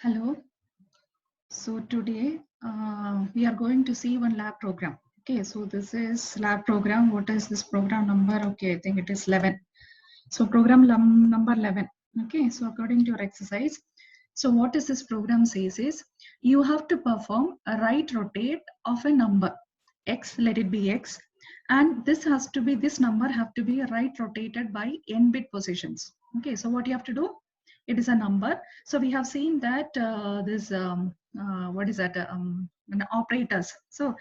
Hello. So today we are going to see one lab program. Okay, so this is lab program. What is this program number? Okay, I think it is 11. So program number 11. Okay, so according to your exercise, so what is this program says is you have to perform a right rotate of a number x, let it be x, and this number have to be right rotated by n bit positions. Okay, so what you have to do? It is a number. So we have seen that this what is that an operators. So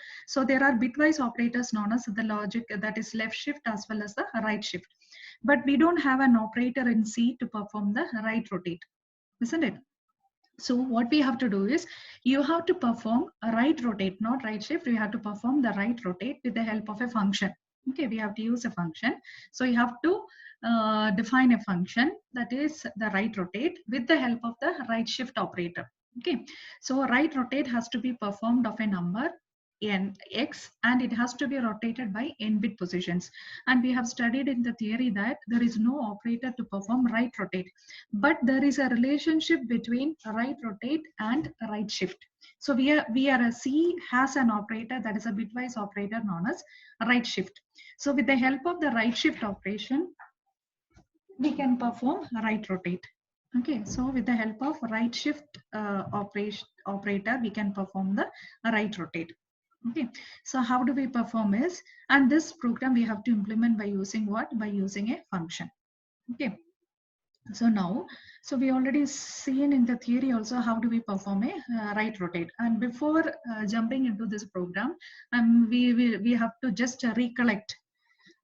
there are bitwise operators known as the logic, that is left shift as well as the right shift, but we don't have an operator in C to perform the right rotate, isn't it? So what we have to do is you have to perform a right rotate, not right shift. You have to perform the right rotate with the help of a function. Okay, we have to use a function. So you have to define a function, that is the right rotate, with the help of the right shift operator. Okay, so right rotate has to be performed of a number n x, and it has to be rotated by n bit positions. And we have studied in the theory that there is no operator to perform right rotate, but there is a relationship between right rotate and right shift. So we are a C has an operator, that is a bitwise operator known as right shift. So with the help of the right shift operation, we can perform right rotate. Okay, so with the help of right shift operator, we can perform the right rotate. Okay, so how do we perform is, and this program we have to implement by using what? By using a function. Okay, so now, so we already seen in the theory also how do we perform a right rotate. And before jumping into this program, we have to just recollect.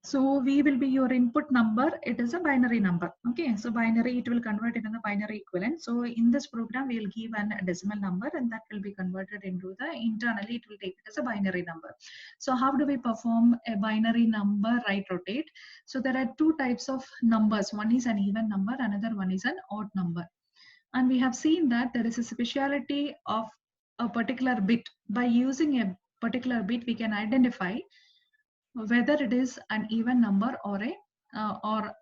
So we will be your input number. It is a binary number. Okay, so binary, it will convert into the binary equivalent. So in this program, we will give a decimal number, and that will be converted into the internally. It will take it as a binary number. So how do we perform a binary number right rotate? So there are two types of numbers. One is an even number, another one is an odd number. And we have seen that there is a speciality of a particular bit. By using a particular bit, we can identify whether it is an even number or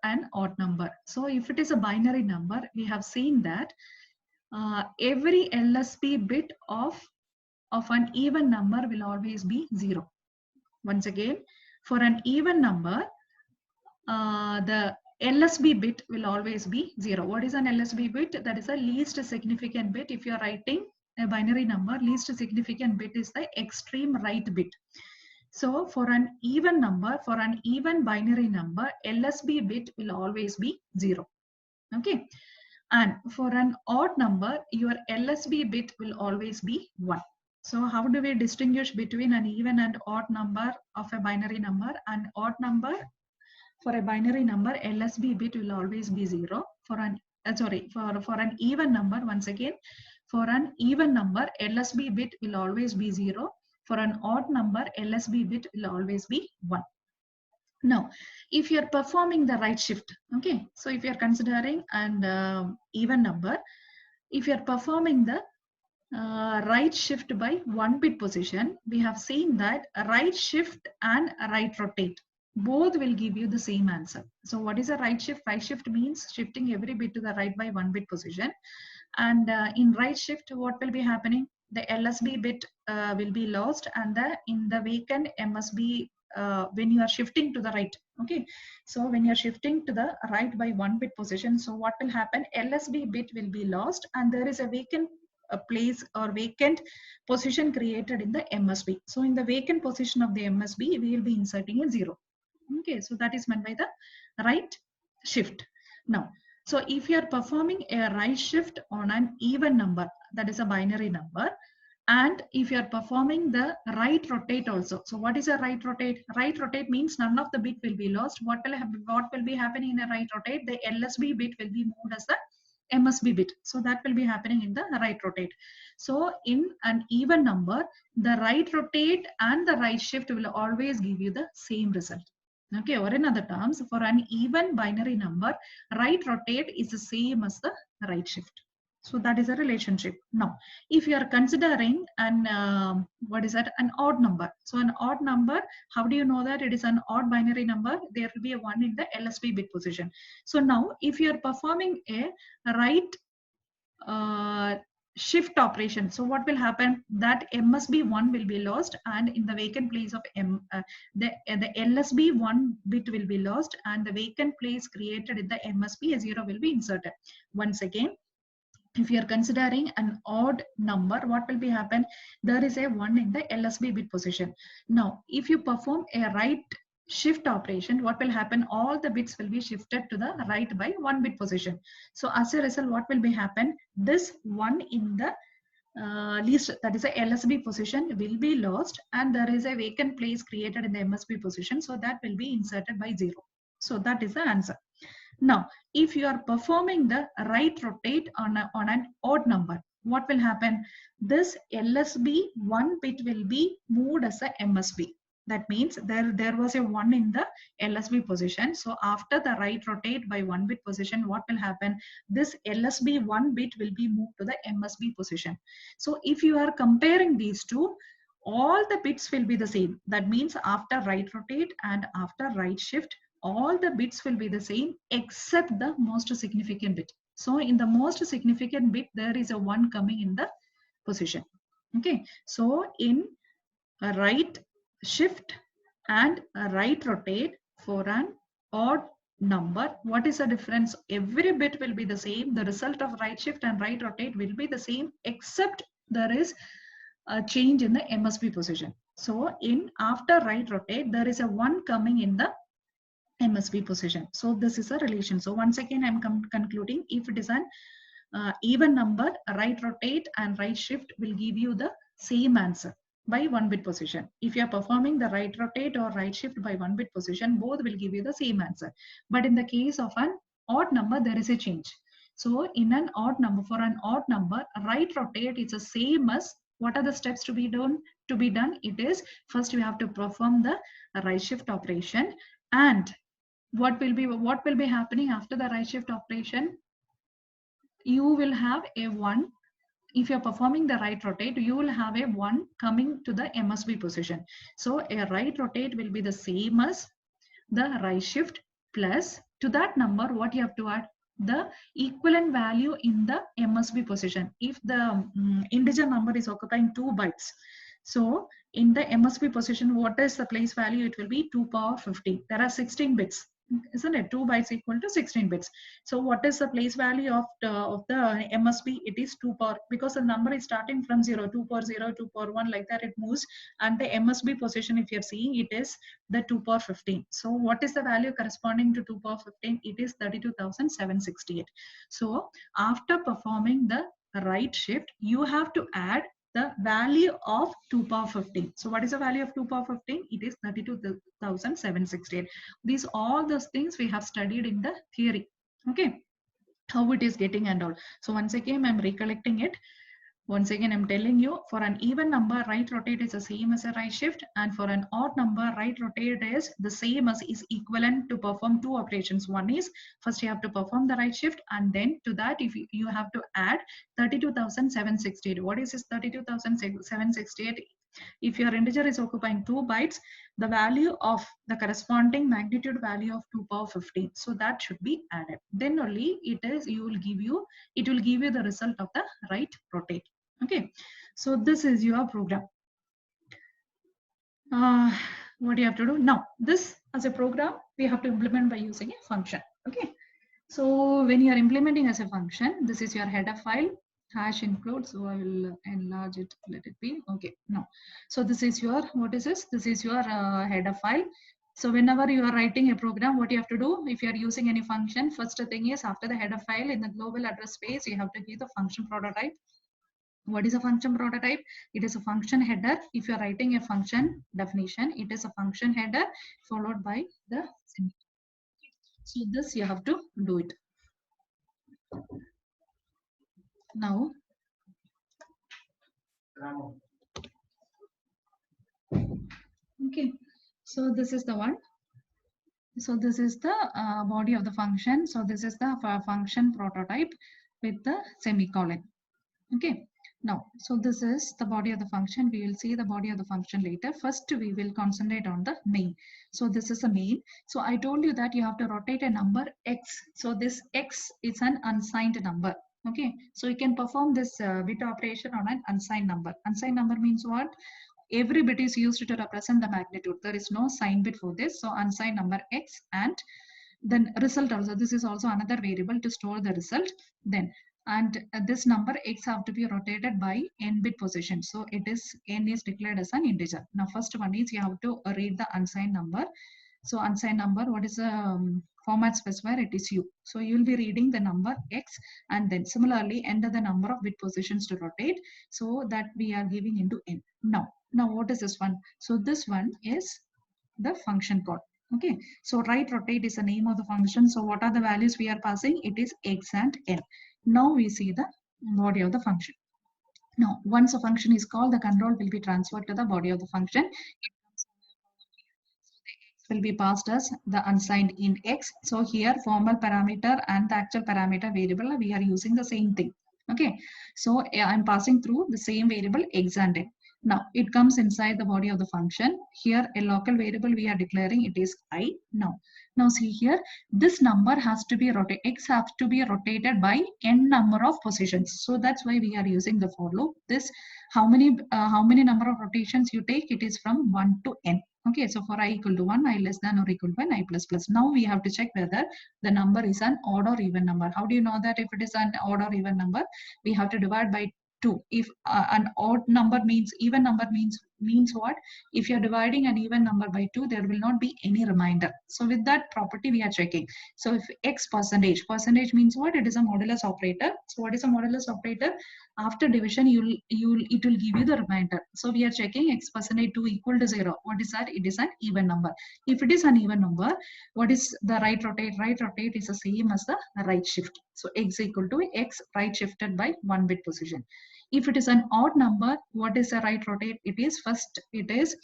an odd number. So if it is a binary number, we have seen that every LSB bit of an even number will always be 0. Once again, for an even number, the LSB bit will always be 0. What is an LSB bit? That is a least significant bit. If you are writing a binary number, least significant bit is the extreme right bit. So for an even number, for an even binary number, LSB bit will always be 0. Okay. And for an odd number, your LSB bit will always be 1. So how do we distinguish between an even and odd number of a binary number? An odd number, for a binary number, LSB bit will always be 0. For an for an even number, once again, for an even number, LSB bit will always be 0. For an odd number, LSB bit will always be 1. Now, if you're performing the right shift, okay, so if you're considering an even number, if you're performing the right shift by 1 bit position, we have seen that a right shift and a right rotate both will give you the same answer. So what is a right shift? Right shift means shifting every bit to the right by 1 bit position. And in right shift, what will be happening? The LSB bit will be lost, and in the vacant MSB, when you are shifting to the right. Okay, so when you're shifting to the right by 1 bit position, so what will happen? LSB bit will be lost, and there is a vacant place or vacant position created in the MSB. So in the vacant position of the MSB, we will be inserting a 0. Okay, so that is meant by the right shift. Now, so if you are performing a right shift on an even number, that is a binary number, and if you are performing the right rotate also. So what is a right rotate? Right rotate means none of the bit will be lost. What will be happening in a right rotate? The LSB bit will be moved as the MSB bit. So that will be happening in the right rotate. So in an even number, the right rotate and the right shift will always give you the same result. Okay, or in other terms, for an even binary number, right rotate is the same as the right shift. So that is a relationship. Now, if you are considering an what is that? An odd number. So an odd number, how do you know that it is an odd binary number? There will be a 1 in the LSB bit position. So now, if you are performing a right shift operation. So what will happen? That MSB1 will be lost, and in the vacant place of the LSB1 bit will be lost, and the vacant place created in the MSB 0 will be inserted. Once again, if you are considering an odd number, what will be happen? There is a 1 in the LSB bit position. Now, if you perform a right shift operation, what will happen? All the bits will be shifted to the right by 1 bit position. So as a result, what will be happen? This 1 in the least, that is a LSB position, will be lost, and there is a vacant place created in the MSB position. So that will be inserted by 0. So that is the answer. Now, if you are performing the right rotate on an odd number, what will happen? This LSB 1 bit will be moved as a MSB. That means there was a 1 in the LSB position. So after the right rotate by 1 bit position, what will happen? This LSB 1 bit will be moved to the MSB position. So if you are comparing these two, all the bits will be the same. That means after right rotate and after right shift, all the bits will be the same except the most significant bit. So in the most significant bit, there is a 1 coming in the position. Okay. So in a right shift and a right rotate for an odd number, what is the difference? Every bit will be the same. The result of right shift and right rotate will be the same except there is a change in the MSB position. So in after right rotate, there is a 1 coming in the MSB position. So this is a relation. So once again, I'm concluding, if it is an even number, right rotate and right shift will give you the same answer by 1 bit position. If you are performing the right rotate or right shift by 1 bit position, both will give you the same answer. But in the case of an odd number, there is a change. So in an odd number, for an odd number, right rotate is the same as, what are the steps to be done? It is, first you have to perform the right shift operation, and what will be happening after the right shift operation? You will have a 1. If you're performing the right rotate, you will have a 1 coming to the MSB position. So a right rotate will be the same as the right shift, plus to that number, what you have to add? The equivalent value in the MSB position. If the integer number is occupying 2 bytes, so in the MSB position, what is the place value? It will be 2 power 15. There are 16 bits, isn't it? 2 bytes equal to 16 bits. So what is the place value of the MSB? It is 2 power, because the number is starting from 0, 2 power 0, 2 power 1, like that it moves. And the MSB position, if you're seeing, it is the 2 power 15. So what is the value corresponding to 2 power 15? It is 32,768. So after performing the right shift, you have to add the value of 2 power 15. So what is the value of 2 power 15? It is 32,768. These all those things we have studied in the theory. Okay, how it is getting and all. So once again, I'm recollecting it. Once again, I'm telling you, for an even number, right rotate is the same as a right shift, and for an odd number, right rotate is the same as, is equivalent to perform 2 operations. One is, first you have to perform the right shift, and then to that, if you have to add 32,768. What is this 32,768? If your integer is occupying 2 bytes, the value of the corresponding magnitude value of 2 power 15. So that should be added. Then only it will give you the result of the right rotate. Okay, so this is your program. What do you have to do now? This as a program we have to implement by using a function. Okay, so when you are implementing as a function, this is your header file, hash include. So I will enlarge it, let it be. Okay, no. So this is your, what is this? This is your header file. So whenever you are writing a program, what you have to do, if you are using any function, first thing is, after the header file, in the global address space, you have to give the function prototype. What is a function prototype? It is a function header. If you are writing a function definition, it is a function header followed by the semicolon. So this you have to do it. Now, okay, so this is the one. So this is the body of the function. So this is the function prototype with the semicolon. Okay. Now, so this is the body of the function. We will see the body of the function later. First, we will concentrate on the main. So this is the main. So I told you that you have to rotate a number x. So this x is an unsigned number. Okay, so you can perform this bit operation on an unsigned number. Unsigned number means what? Every bit is used to represent the magnitude. There is no sign bit for this. So unsigned number X, and then result also. This is also another variable to store the result. Then and this number X have to be rotated by n bit position. So it is n is declared as an integer. Now first one is you have to read the unsigned number. So unsigned number, what is the format specifier? It is U. So you will be reading the number X, and then similarly enter the number of bit positions to rotate. So that we are giving into n. Now what is this one? So this one is the function call. Okay, so right rotate is the name of the function. So what are the values we are passing? It is X and n. Now we see the body of the function. Now once a function is called, the control will be transferred to the body of the function. Will be passed as the unsigned int X. So here formal parameter and the actual parameter variable, we are using the same thing. Okay, so I'm passing through the same variable X and n. Now it comes inside the body of the function. Here a local variable we are declaring, it is I. Now see here, this number has to be rotated, X has to be rotated by n number of positions. So that's why we are using the for loop. This how many number of rotations you take, it is from 1 to n. Okay, so for I equal to 1, I less than or equal to 1, I plus plus. Now we have to check whether the number is an odd or even number. How do you know that if it is an odd or even number? We have to divide by 2. If an odd number means even number means what? If you're dividing an even number by 2, there will not be any remainder. So with that property we are checking. So if X percentage means what? It is a modulus operator. So what is a modulus operator? After division it will give you the remainder. So we are checking X percentage 2 equal to 0. What is that? It is an even number. If it is an even number, what is the right rotate? Right rotate is the same as the right shift. So X equal to X right shifted by 1 bit position. If it is an odd number, what is a right rotate? It is first it is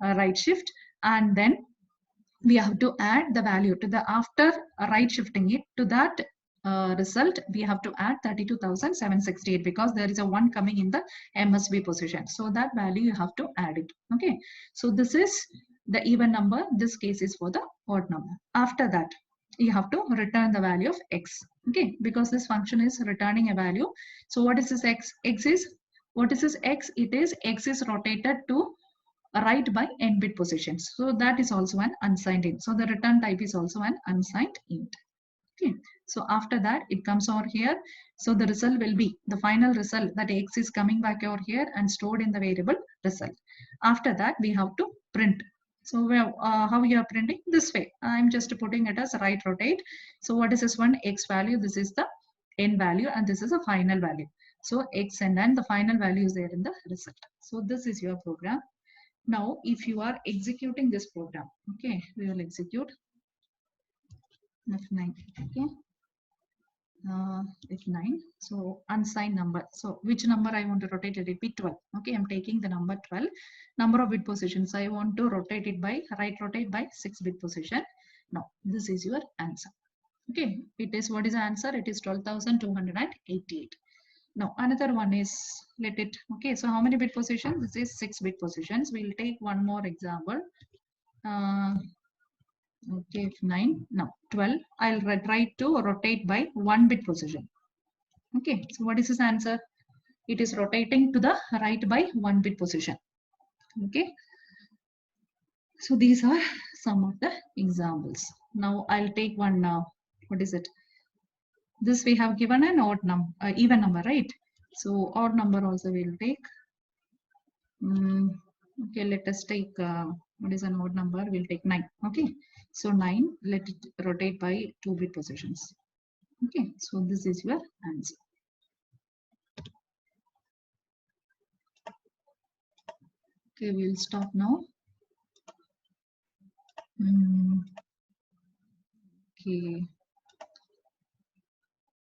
a right shift, and then we have to add the value to the after right shifting it to that result. We have to add 32,768 because there is a 1 coming in the MSB position. So that value you have to add it. Okay, so this is the even number. This case is for the odd number. After that you have to return the value of X. Okay, because this function is returning a value. So what is this X? What is this X? It is X is rotated to right by n bit positions. So that is also an unsigned int. So the return type is also an unsigned int. Okay. So after that it comes over here. So the result will be the final result, that X is coming back over here and stored in the variable result. After that we have to print. So how you are printing? This way. I'm just putting it as right rotate. So what is this one? X value. This is the n value and this is a final value. So X and then the final value is there in the result. So this is your program. Now, if you are executing this program, okay, we will execute F9, okay, F9. So unsigned number. So which number I want to rotate it? It be 12. Okay, I'm taking the number 12. Number of bit positions. I want to rotate it by right rotate by 6 bit position. Now, this is your answer. Okay, it is what is the answer? It is 12,288. Now another one is let it. Okay, so how many bit positions? This is 6 bit positions. We'll take one more example. Okay, 9. Now 12. I'll try to rotate by 1 bit position. Okay, so what is this answer? It is rotating to the right by 1 bit position. Okay, so these are some of the examples. Now I'll take one. What is it? This we have given an odd number, even number, right? So odd number also we'll take. Okay, let us take what is an odd number? We'll take 9. Okay, so 9. Let it rotate by 2 bit positions. Okay, so this is your answer. Okay, we'll stop now. Okay.